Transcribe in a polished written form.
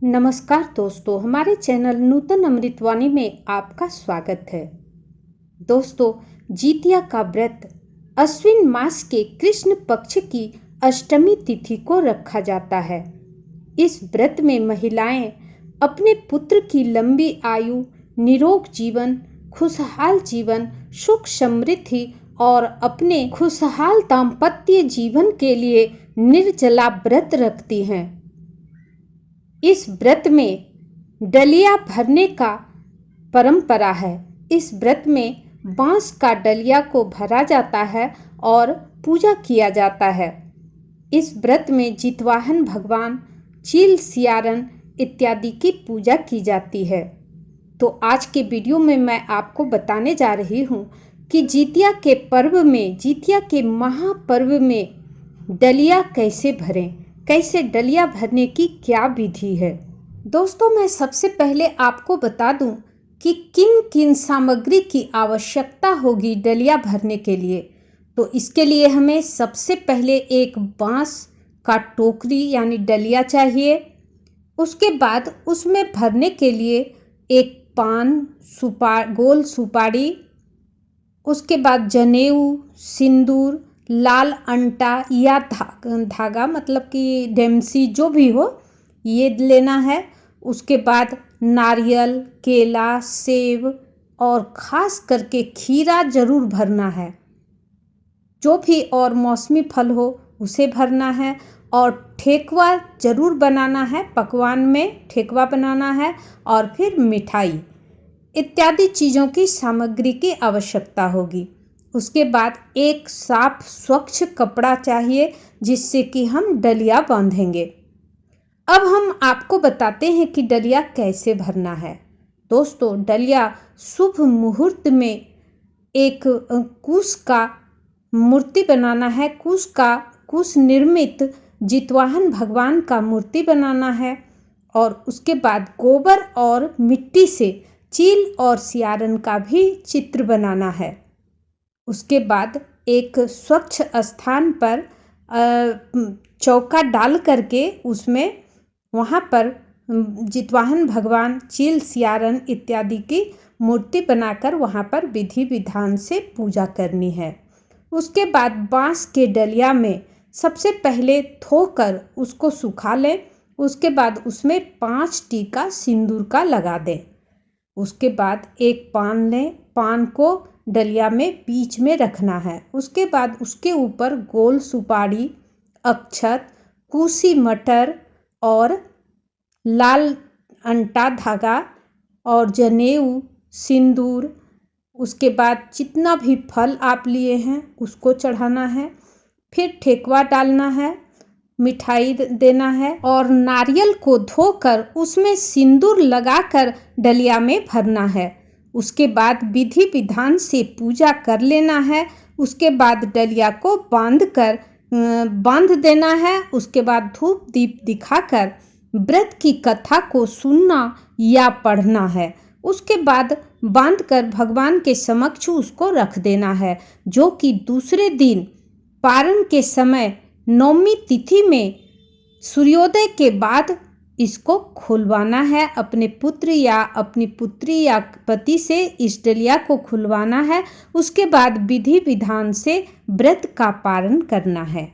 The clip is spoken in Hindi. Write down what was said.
नमस्कार दोस्तों, हमारे चैनल नूतन अमृतवाणी में आपका स्वागत है। दोस्तों, जितिया का व्रत अश्विन मास के कृष्ण पक्ष की अष्टमी तिथि को रखा जाता है। इस व्रत में महिलाएं अपने पुत्र की लंबी आयु, निरोग जीवन, खुशहाल जीवन, सुख समृद्धि और अपने खुशहाल दाम्पत्य जीवन के लिए निर्जला व्रत रखती हैं। इस व्रत में डलिया भरने का परंपरा है। इस व्रत में बांस का डलिया को भरा जाता है और पूजा किया जाता है। इस व्रत में जितवाहन भगवान, चील सियारन इत्यादि की पूजा की जाती है। तो आज के वीडियो में मैं आपको बताने जा रही हूँ कि जितिया के पर्व में, जितिया के महापर्व में डलिया कैसे भरें, कैसे डलिया भरने की क्या विधि है। दोस्तों, मैं सबसे पहले आपको बता दूं कि किन किन सामग्री की आवश्यकता होगी डलिया भरने के लिए। तो इसके लिए हमें सबसे पहले एक बांस का टोकरी यानी डलिया चाहिए। उसके बाद उसमें भरने के लिए एक पान, गोल सुपारी, उसके बाद जनेऊ, सिंदूर, लाल अंटा या धागा मतलब कि डेमसी जो भी हो ये लेना है। उसके बाद नारियल, केला, सेब और ख़ास करके खीरा ज़रूर भरना है। जो भी और मौसमी फल हो उसे भरना है। और ठेकुआ ज़रूर बनाना है, पकवान में ठेकुआ बनाना है। और फिर मिठाई इत्यादि चीज़ों की सामग्री की आवश्यकता होगी। उसके बाद एक साफ स्वच्छ कपड़ा चाहिए जिससे कि हम डलिया बांधेंगे। अब हम आपको बताते हैं कि डलिया कैसे भरना है। दोस्तों, डलिया शुभ मुहूर्त में एक कुश का मूर्ति बनाना है। कुश निर्मित जितवाहन भगवान का मूर्ति बनाना है। और उसके बाद गोबर और मिट्टी से चील और सियारन का भी चित्र बनाना है। उसके बाद एक स्वच्छ स्थान पर चौका डाल करके उसमें वहाँ पर जितवाहन भगवान, चील सियारन इत्यादि की मूर्ति बनाकर वहाँ पर विधि विधान से पूजा करनी है। उसके बाद बांस के डलिया में सबसे पहले धोकर उसको सुखा लें। उसके बाद उसमें 5 टीका सिंदूर का लगा दें। उसके बाद एक पान लें, पान को डलिया में बीच में रखना है। उसके बाद उसके ऊपर गोल सुपारी, अक्षत, कुशी मटर और लाल अंटा धागा और जनेऊ, सिंदूर, उसके बाद जितना भी फल आप लिए हैं उसको चढ़ाना है। फिर ठेकुआ डालना है, मिठाई देना है और नारियल को धोकर उसमें सिंदूर लगाकर डलिया में भरना है। उसके बाद विधि विधान से पूजा कर लेना है। उसके बाद डलिया को बांध देना है। उसके बाद धूप दीप दिखाकर व्रत की कथा को सुनना या पढ़ना है। उसके बाद बांधकर भगवान के समक्ष उसको रख देना है, जो कि दूसरे दिन पारण के समय नवमी तिथि में सूर्योदय के बाद इसको खुलवाना है। अपने पुत्र या अपनी पुत्री या पति से इस डलिया को खुलवाना है। उसके बाद विधि विधान से व्रत का पारण करना है।